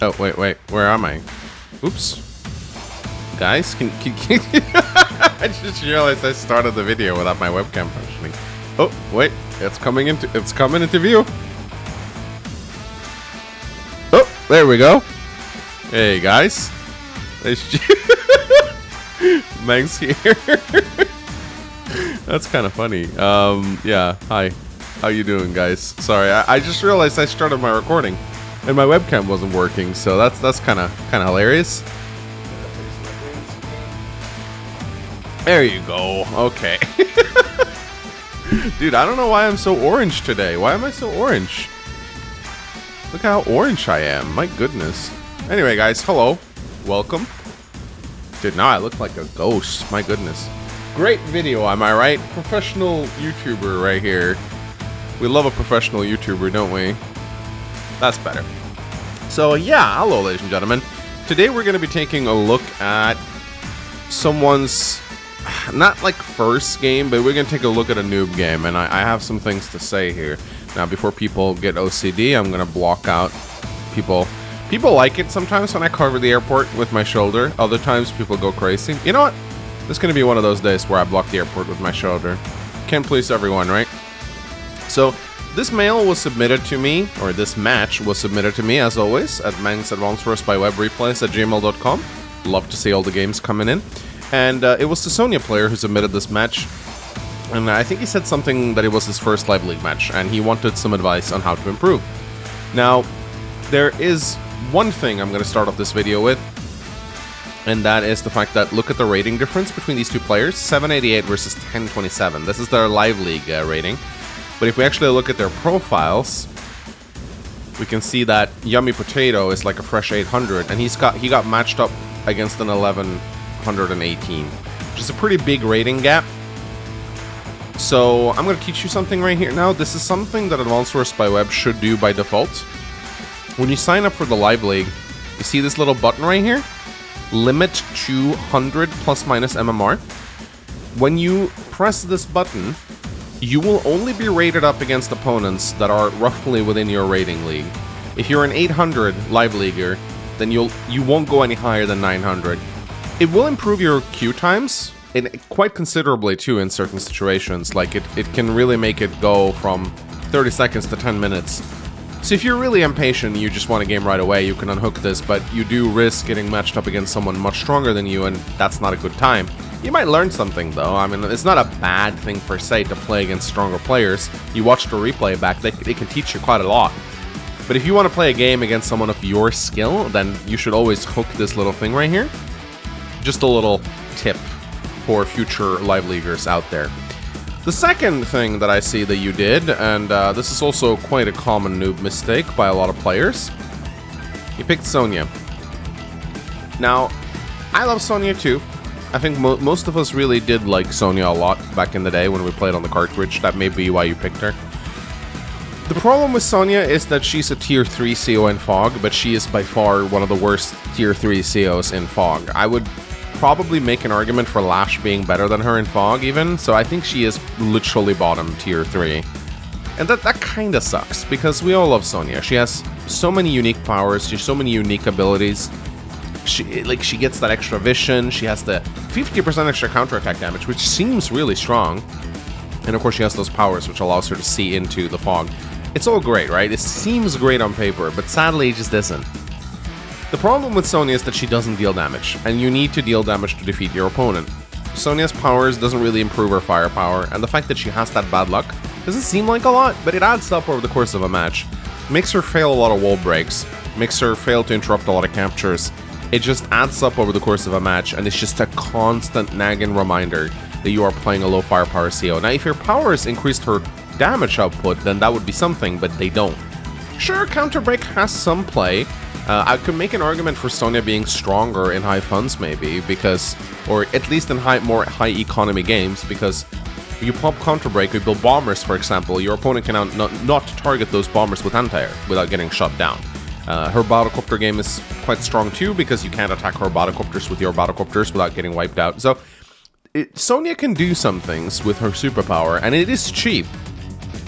Oh, wait. Where am I? Oops. Guys, can I just realized I started the video without my webcam functioning. Oh, wait. It's coming into view. Oh, there we go. Hey, guys. Mangs here. That's kind of funny. Yeah, hi. How you doing, guys? Sorry, I just realized I started my recording and my webcam wasn't working, so that's kind of hilarious. There you go. Okay. Dude, I don't know why I'm so orange today. Why am I so orange? Look how orange I am. My goodness. Anyway, guys, hello. Welcome. Dude, now I look like a ghost. My goodness. Great video, am I right? Professional YouTuber right here. We love a professional YouTuber, don't we? That's better. So yeah, hello ladies and gentlemen. Today we're going to be taking a look at someone's, not like first game, but we're going to take a look at a noob game. And I have some things to say here. Now before people get OCD, I'm going to block out people. People like it sometimes when I cover the airport with my shoulder. Other times people go crazy. You know what? This is going to be one of those days where I block the airport with my shoulder. Can't please everyone, right? So, this mail was submitted to me, or this match was submitted to me, as always, at mangsawbwreplays@gmail.com. Love to see all the games coming in. And it was the Sonja player who submitted this match. And I think he said something that it was his first Live League match, and he wanted some advice on how to improve. Now, there is one thing I'm going to start off this video with, and that is the fact that look at the rating difference between these two players, 788 versus 1027. This is their Live League rating. But if we actually look at their profiles, we can see that Yummy Potato is like a fresh 800, and he got matched up against an 1118, which is a pretty big rating gap. So I'm going to teach you something right here now. This is something that Advanced Wars by Web should do by default. When you sign up for the Live League, you see this little button right here? Limit to 100 plus minus MMR. When you press this button, you will only be rated up against opponents that are roughly within your rating league. If you're an 800 Live Leaguer, then you won't go any higher than 900. It will improve your queue times, and quite considerably too in certain situations. Like it can really make it go from 30 seconds to 10 minutes. So if you're really impatient, you just want a game right away, you can unhook this, but you do risk getting matched up against someone much stronger than you, and that's not a good time. You might learn something though. I mean, it's not a bad thing per se to play against stronger players. You watch the replay back, they can teach you quite a lot. But if you want to play a game against someone of your skill, then you should always hook this little thing right here. Just a little tip for future Live Leaguers out there. The second thing that I see that you did, and this is also quite a common noob mistake by a lot of players, you picked Sonja. Now, I love Sonja too. I think most of us really did like Sonja a lot back in the day when we played on the cartridge. That may be why you picked her. The problem with Sonja is that she's a tier 3 CO in Fog, but she is by far one of the worst tier 3 COs in Fog. I would probably make an argument for Lash being better than her in Fog even, so I think she is literally bottom tier 3. And that kinda sucks, because we all love Sonja. She has so many unique powers, she has so many unique abilities. She gets that extra vision, she has the 50% extra counterattack damage, which seems really strong. And of course she has those powers, which allows her to see into the fog. It's all great, right? It seems great on paper, but sadly it just isn't. The problem with Sonja is that she doesn't deal damage, and you need to deal damage to defeat your opponent. Sonja's powers doesn't really improve her firepower, and the fact that she has that bad luck doesn't seem like a lot, but it adds up over the course of a match. Makes her fail a lot of wall breaks, makes her fail to interrupt a lot of captures. It just adds up over the course of a match, and it's just a constant nagging reminder that you are playing a low firepower CO. Now, if your powers increased her damage output, then that would be something, but they don't. Sure, Counter Break has some play. I could make an argument for Sonja being stronger in high funds, maybe, because, or at least in more high economy games, because you pop Counter Break, you build bombers, for example, your opponent can not target those bombers with anti-air without getting shot down. Her Battlecopter game is quite strong too, because you can't attack her Battlecopters with your Battlecopters without getting wiped out. So, Sonja can do some things with her superpower, and it is cheap.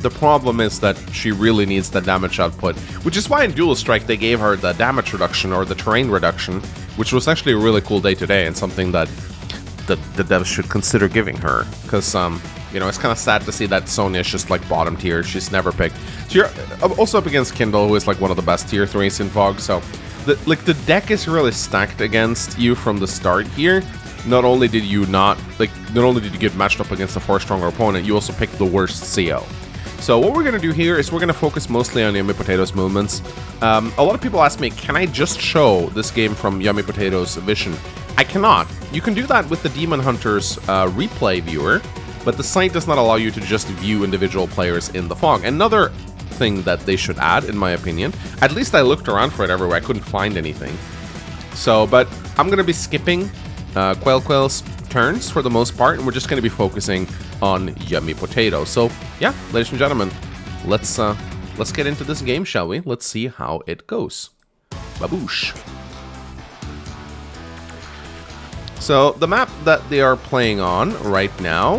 The problem is that she really needs the damage output, which is why in Dual Strike they gave her the damage reduction or the terrain reduction, which was actually a really cool day-to-day and something that the devs should consider giving her. Because, you know, it's kind of sad to see that Sonja is just like bottom tier. She's never picked. So you're also up against Kindle, who is like one of the best tier 3s in Fog. So, the deck is really stacked against you from the start here. Not only did you get matched up against a far stronger opponent, you also picked the worst CO. So what we're going to do here is we're going to focus mostly on Yummy Potato's movements. A lot of people ask me, can I just show this game from Yummy Potato's vision? I cannot. You can do that with the Demon Hunter's replay viewer, but the site does not allow you to just view individual players in the fog. Another thing that they should add, in my opinion, at least I looked around for it everywhere, I couldn't find anything. So, but I'm going to be skipping Quail's turns for the most part, and we're just going to be focusing on Yummy Potato. So yeah, ladies and gentlemen, let's get into this game, shall we? Let's see how it goes. Baboosh. So the map that they are playing on right now,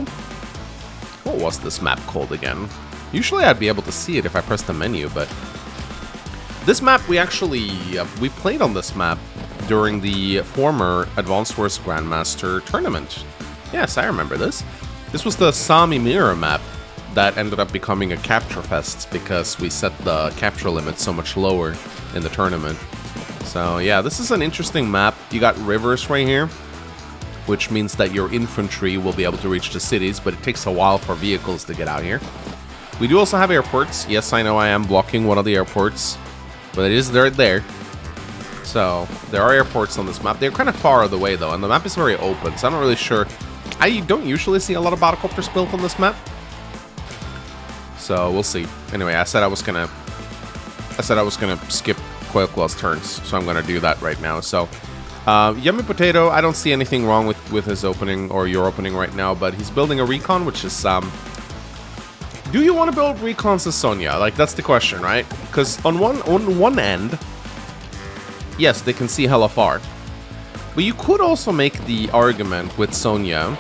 what was this map called again? Usually I'd be able to see it if I pressed the menu, but this map we played on this map during the former Advanced Wars Grandmaster tournament. Yes, I remember this. This was the Sami Mirror map that ended up becoming a capture fest because we set the capture limit so much lower in the tournament. So yeah, this is an interesting map. You got rivers right here, which means that your infantry will be able to reach the cities, but it takes a while for vehicles to get out here. We do also have airports. Yes, I know I am blocking one of the airports, but it is right there. So there are airports on this map. They're kind of far away though, and the map is very open, so I'm not really sure. I don't usually see a lot of battlecopters built on this map, so we'll see. Anyway, I said I was gonna skip Quail's turns, so I'm gonna do that right now. So Yummy Potato, I don't see anything wrong with his opening or your opening right now, but he's building a recon, which is do you want to build recons as Sonja? Like, that's the question, right? Because on one end, yes, they can see hella far. But you could also make the argument with Sonja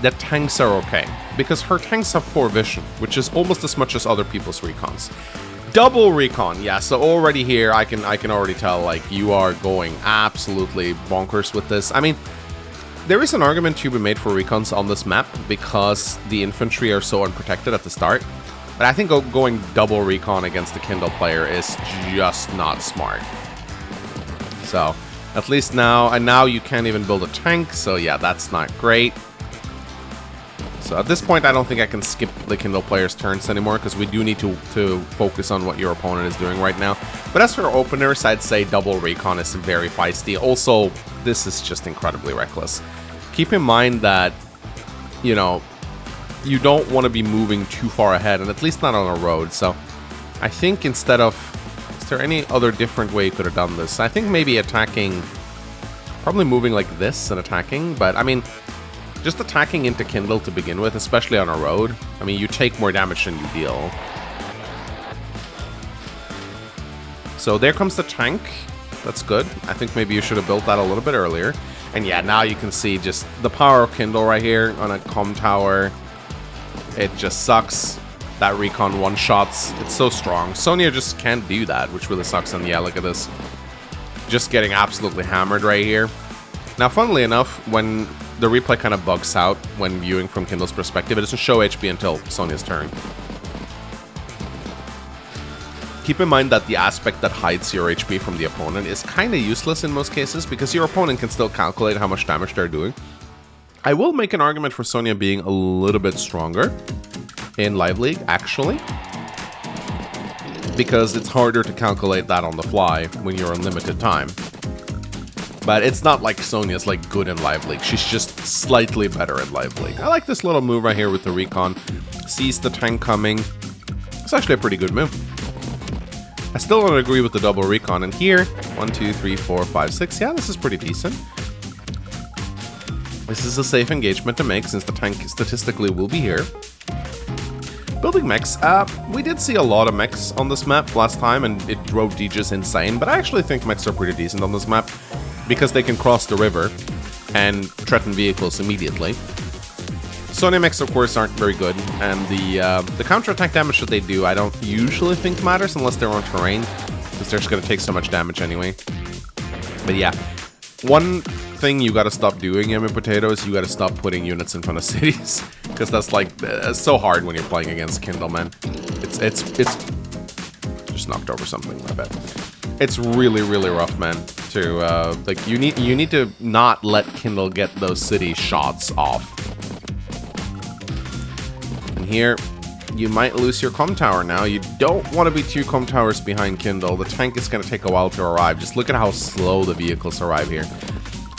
that tanks are okay, because her tanks have 4 vision, which is almost as much as other people's recons. Double recon, yeah, so already here, I can already tell, like, you are going absolutely bonkers with this. I mean, there is an argument to be made for recons on this map, because the infantry are so unprotected at the start. But I think going double recon against the Kindle player is just not smart. So, at least now, and now you can't even build a tank, so yeah, that's not great. So at this point, I don't think I can skip the Kindle player's turns anymore, because we do need to focus on what your opponent is doing right now. But as for openers, I'd say double recon is very feisty. Also, this is just incredibly reckless. Keep in mind that, you know, you don't want to be moving too far ahead, and at least not on a road. So I think instead of... Is there any other different way you could have done this? I think maybe attacking... Probably moving like this and attacking, but I mean... Just attacking into Kindle to begin with, especially on a road. I mean, you take more damage than you deal. So there comes the tank. That's good. I think maybe you should have built that a little bit earlier. And yeah, now you can see just the power of Kindle right here on a comm tower. It just sucks. That recon one-shots. It's so strong. Sonja just can't do that, which really sucks. And yeah, look at this. Just getting absolutely hammered right here. Now, funnily enough, when the replay kind of bugs out when viewing from Kindle's perspective, it doesn't show HP until Sonja's turn. Keep in mind that the aspect that hides your HP from the opponent is kind of useless in most cases, because your opponent can still calculate how much damage they're doing. I will make an argument for Sonja being a little bit stronger in Live League, actually, because it's harder to calculate that on the fly when you're on limited time. But it's not like Sonja's like good in Live League. She's just slightly better in Live League. I like this little move right here with the recon. Sees the tank coming. It's actually a pretty good move. I still don't agree with the double recon. And here, 1, 2, 3, 4, 5, 6. Yeah, this is pretty decent. This is a safe engagement to make since the tank statistically will be here. Building mechs. We did see a lot of mechs on this map last time, and it drove DJs insane. But I actually think mechs are pretty decent on this map, because they can cross the river and threaten vehicles immediately. Sonja mechs, of course, aren't very good, and the counterattack damage that they do, I don't usually think matters unless they're on terrain, because they're just going to take so much damage anyway. But yeah, one thing you got to stop doing, Yummy Potato, is you got to stop putting units in front of cities, because that's like so hard when you're playing against Kindle, man. It's just knocked over something, I bet. It's really, really rough, man. To like, you need to not let Kindle get those city shots off. And here, you might lose your comm tower now. You don't want to be 2 comm towers behind Kindle. The tank is going to take a while to arrive. Just look at how slow the vehicles arrive here.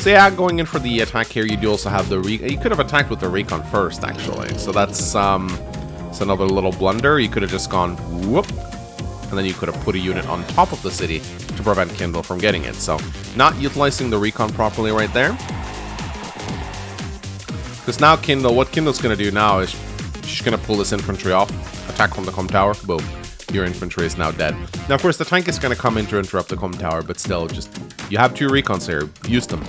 So yeah, going in for the attack here, you do also have the you could have attacked with the recon first, actually. So that's another little blunder. You could have just gone whoop, and then you could have put a unit on top of the city to prevent Kindle from getting it. So not utilizing the recon properly right there. Because now Kindle, what Kindle's going to do now is she's going to pull this infantry off, attack from the comm tower, boom. Your infantry is now dead. Now, of course, the tank is going to come in to interrupt the comm tower, but still, just, you have 2 recons here. Use them.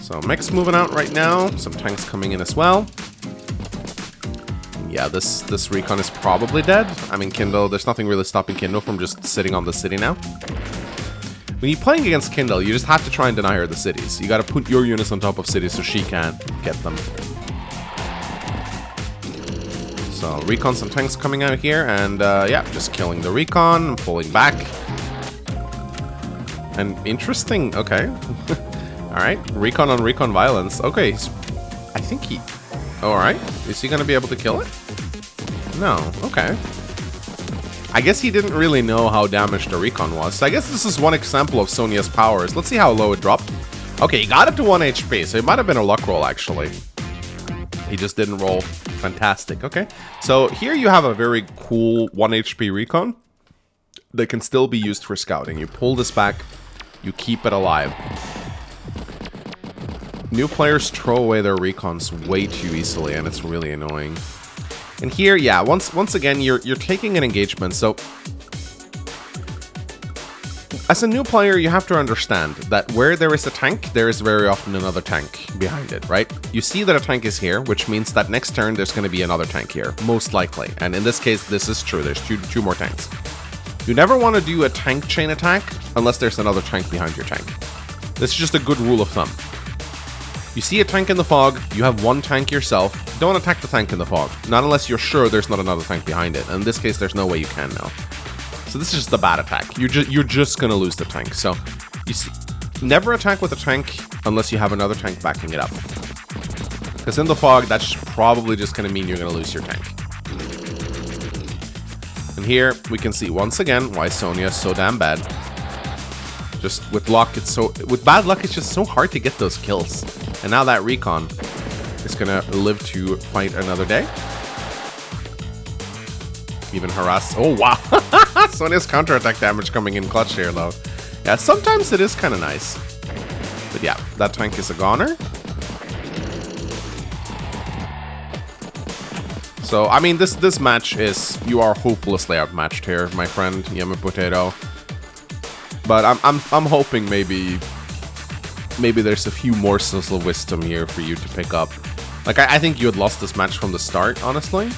So, mech's moving out right now. Some tanks coming in as well. Yeah, this recon is probably dead. I mean, Kindle, there's nothing really stopping Kindle from just sitting on the city now. When you're playing against Kindle, you just have to try and deny her the cities. You got to put your units on top of cities so she can't get them. So, recons and tanks coming out here, and yeah, just killing the recon, pulling back. And interesting, okay. Alright, recon on recon violence. Okay, I think he... Alright, is he going to be able to kill it? No, okay. I guess he didn't really know how damaged the recon was. So I guess this is one example of Sonja's powers. Let's see how low it dropped. Okay, he got it to 1 HP, so it might have been a luck roll, actually. He just didn't roll. Fantastic. Okay. So here you have a very cool 1 HP recon that can still be used for scouting. You pull this back, you keep it alive. New players throw away their recons way too easily, and it's really annoying. And here, yeah, once again, you're taking an engagement. So as a new player, you have to understand that where there is a tank, there is very often another tank behind it, right? You see that a tank is here, which means that next turn there's going to be another tank here, most likely. And in this case, this is true. There's two more tanks. You never want to do a tank chain attack unless there's another tank behind your tank. This is just a good rule of thumb. You see a tank in the fog, you have 1 tank yourself, don't attack the tank in the fog. Not unless you're sure there's not another tank behind it. And in this case, there's no way you can now. So this is just a bad attack. You're just gonna lose the tank. So you see, never attack with a tank unless you have another tank backing it up. Because in the fog, that's probably just gonna mean you're gonna lose your tank. And here we can see once again why Sonja is so damn bad. Just with luck, with bad luck, it's just so hard to get those kills. And now that recon is gonna live to fight another day. Even harass. Oh wow. Sonja's counterattack damage coming in clutch here though. Yeah, sometimes it is kind of nice. But yeah, that tank is a goner. So I mean, this match is, you are hopelessly outmatched here, my friend Yummy Potato. But I'm hoping maybe there's a few morsels of wisdom here for you to pick up. Like I think you had lost this match from the start, honestly.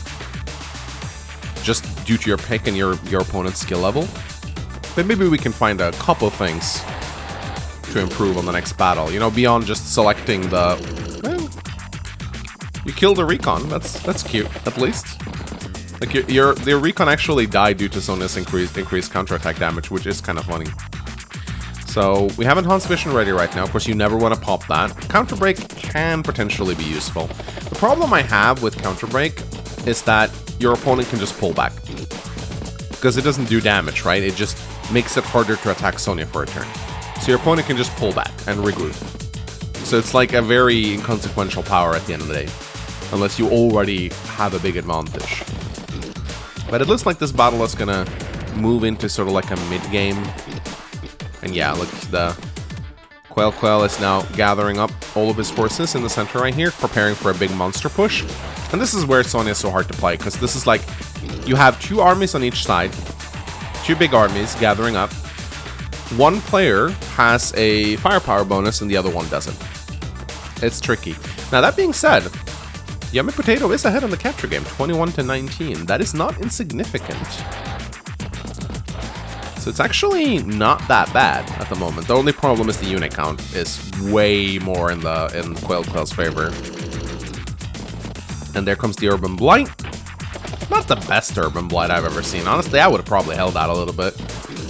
Just due to your pick and your opponent's skill level. But maybe we can find a couple things to improve on the next battle. You know, beyond just selecting the... Well, you killed a recon. That's cute, at least. Like the recon actually died due to Sonja's increased counterattack damage, which is kind of funny. So we have Enhanced Vision ready right now. Of course, you never want to pop that. Counter Break can potentially be useful. The problem I have with Counter Break is that your opponent can just pull back. Because it doesn't do damage, right? It just makes it harder to attack Sonja for a turn. So your opponent can just pull back and regroup. So it's like a very inconsequential power at the end of the day. Unless you already have a big advantage. But it looks like this battle is gonna move into sort of like a mid-game. And yeah, look, the Quail is now gathering up all of his forces in the center right here, preparing for a big monster push. And this is where Sonja is so hard to play, because this is like, you have 2 armies on each side, 2 big armies gathering up. One player has a firepower bonus and the other one doesn't. It's tricky. Now, that being said, Yummy Potato is ahead in the capture game, 21-19. That is not insignificant. So it's actually not that bad at the moment. The only problem is the unit count is way more in Quail's favor. And there comes the Urban Blight. Not the best Urban Blight I've ever seen. Honestly, I would have probably held out a little bit.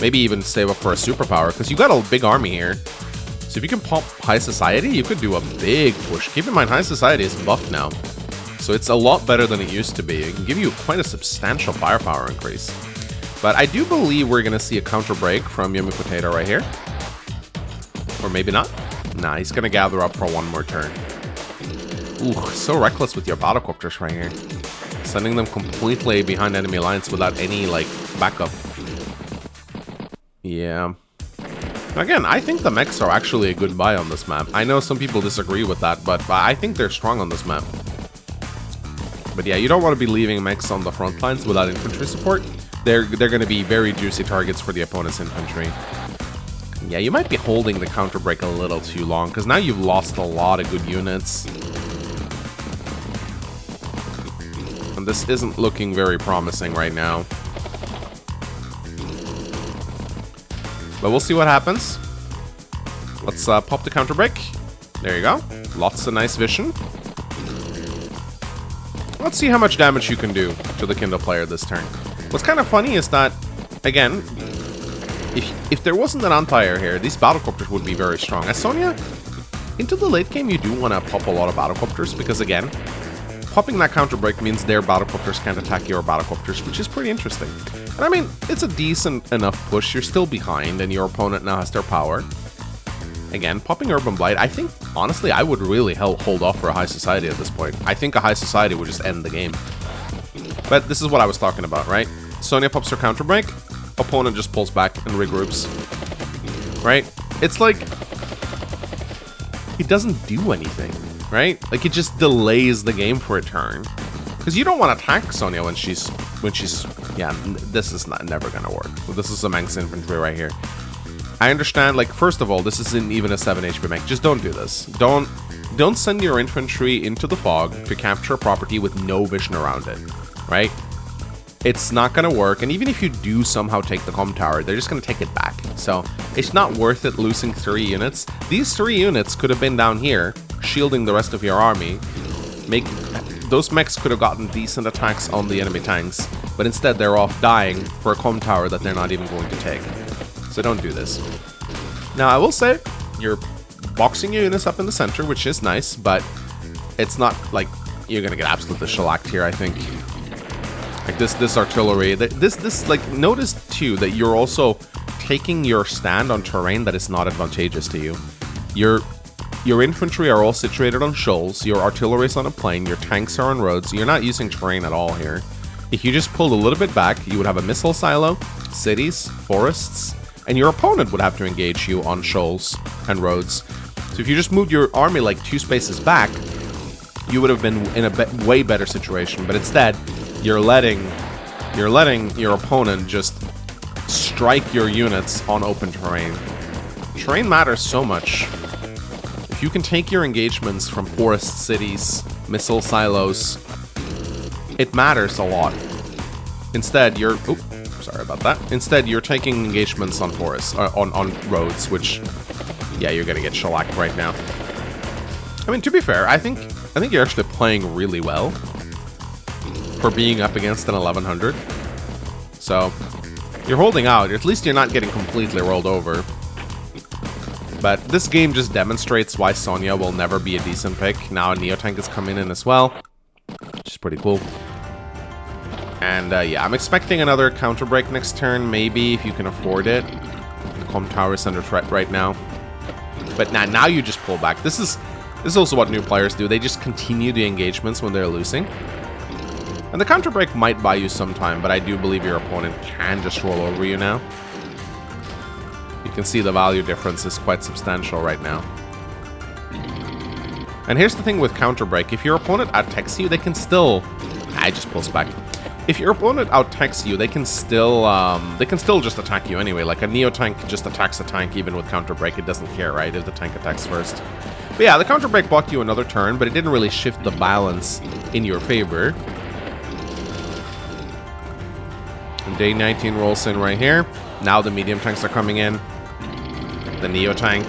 Maybe even save up for a superpower, because you got a big army here. So if you can pop High Society, you could do a big push. Keep in mind, High Society is buffed now. So it's a lot better than it used to be. It can give you quite a substantial firepower increase. But I do believe we're going to see a counter break from Yummy Potato right here. Or maybe not. Nah, he's going to gather up for one more turn. Ooh, so reckless with your battlecopters right here. Sending them completely behind enemy lines without any, like, backup. Yeah. Again, I think the mechs are actually a good buy on this map. I know some people disagree with that, but I think they're strong on this map. But yeah, you don't want to be leaving mechs on the front lines without infantry support. They're going to be very juicy targets for the opponent's infantry. Yeah, you might be holding the counter break a little too long, because now you've lost a lot of good units. And this isn't looking very promising right now. But we'll see what happens. Let's pop the counter break. There you go. Lots of nice vision. Let's see how much damage you can do to the Kindle player this turn. What's kind of funny is that, again, if there wasn't an anti-air here, these battlecopters would be very strong. As Sonja, into the late game, you do want to pop a lot of battlecopters, because again, popping that counter break means their battlecopters can't attack your battlecopters, which is pretty interesting. And I mean, it's a decent enough push. You're still behind, and your opponent now has their power. Again, popping Urban Blight, I think, honestly, I would really hold off for a High Society at this point. I think a High Society would just end the game. But this is what I was talking about, right? Sonja pops her counter break, opponent just pulls back and regroups. Right? It's like, it doesn't do anything, right? Like, it just delays the game for a turn. Because you don't want to attack Sonja when she's, yeah, this is never gonna work. This is a Manx infantry right here. I understand, like, first of all, this isn't even a 7 HP mech. Just don't do this. Don't send your infantry into the fog to capture a property with no vision around it, right? It's not gonna work, and even if you do somehow take the comm tower, they're just gonna take it back. So it's not worth it losing 3 units. These 3 units could have been down here, shielding the rest of your army. Those mechs could have gotten decent attacks on the enemy tanks, but instead they're off dying for a comm tower that they're not even going to take. So don't do this. Now, I will say, you're boxing your units up in the center, which is nice, but it's not like you're gonna get absolutely shellacked here, I think. Like this artillery, like, notice too that you're also taking your stand on terrain that is not advantageous to you. Your infantry are all situated on shoals, your artillery is on a plain, your tanks are on roads, so you're not using terrain at all here. If you just pulled a little bit back, you would have a missile silo, cities, forests, and your opponent would have to engage you on shoals and roads. So if you just moved your army like 2 spaces back, you would have been in a way better situation, but instead, you're letting your opponent just strike your units on open terrain. Terrain matters so much. If you can take your engagements from forest cities, missile silos, it matters a lot. Instead, sorry about that. Instead, you're taking engagements on forests, on roads, which, yeah, you're gonna get shellacked right now. I mean, to be fair, I think you're actually playing really well for being up against an 1100. So, you're holding out. At least you're not getting completely rolled over. But this game just demonstrates why Sonja will never be a decent pick. Now a Neotank is coming in as well, which is pretty cool. And yeah, I'm expecting another counter break next turn, maybe, if you can afford it. The comm tower is under threat right now. But now you just pull back. This is also what new players do. They just continue the engagements when they're losing. And the counter break might buy you some time, but I do believe your opponent can just roll over you now. You can see the value difference is quite substantial right now. And here's the thing with counter break. If your opponent out-techs you, they can still... I just pulls back. If your opponent out-techs you, they can still just attack you anyway. Like a Neotank just attacks a tank even with counter break. It doesn't care, right, if the tank attacks first. But yeah, the counter break bought you another turn, but it didn't really shift the balance in your favor. And day 19 rolls in right here. Now the medium tanks are coming in. The Neo tank.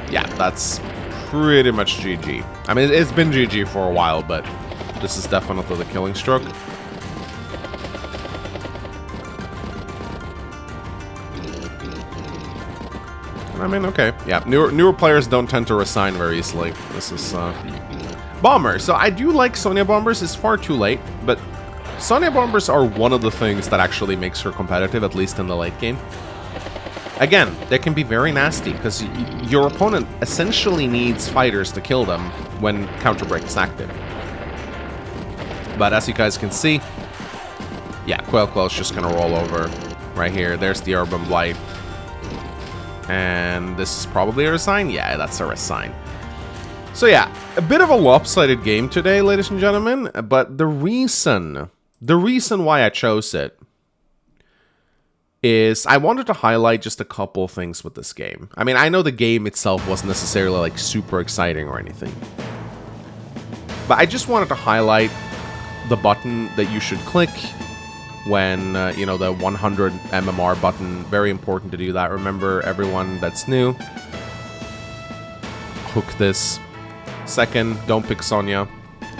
Yeah, that's pretty much GG. I mean, it's been GG for a while, but this is definitely the killing stroke. I mean, okay. Yeah, newer players don't tend to resign very easily. This is Bomber. So I do like Sonja Bombers. It's far too late, but Sonja Bombers are one of the things that actually makes her competitive, at least in the late game. Again, they can be very nasty, because your opponent essentially needs fighters to kill them when counter break is active. But as you guys can see, yeah, Quail Claw is just going to roll over right here. There's the Urban Blight. And this is probably a resign? Yeah, that's a resign. So yeah, a bit of a lopsided game today, ladies and gentlemen. But the reason why I chose it is I wanted to highlight just a couple things with this game. I mean, I know the game itself wasn't necessarily like super exciting or anything. But I just wanted to highlight the button that you should click when, you know, the 100 MMR button. Very important to do that. Remember, everyone that's new, hook this. Second, don't pick Sonja.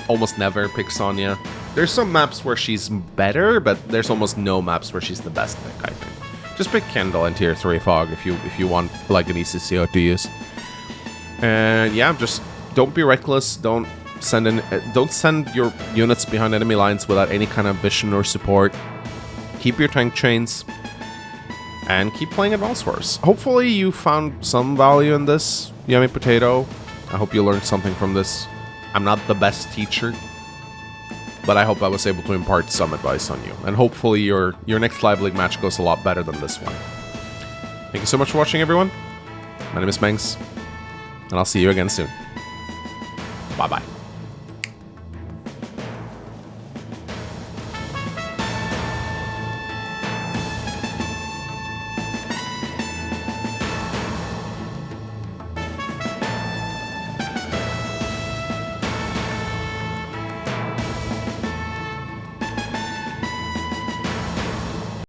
Almost never pick Sonja. There's some maps where she's better, but there's almost no maps where she's the best pick, I think. Just pick Kendall and Tier 3 Fog if you want like an easy CO to use. And yeah, just don't be reckless. Don't send your units behind enemy lines without any kind of vision or support. Keep your tank chains, and keep playing Advance Wars. Hopefully you found some value in this, Yummy Potato. I hope you learned something from this. I'm not the best teacher, but I hope I was able to impart some advice on you. And hopefully your next Live League match goes a lot better than this one. Thank you so much for watching, everyone. My name is Mangs, and I'll see you again soon. Bye-bye.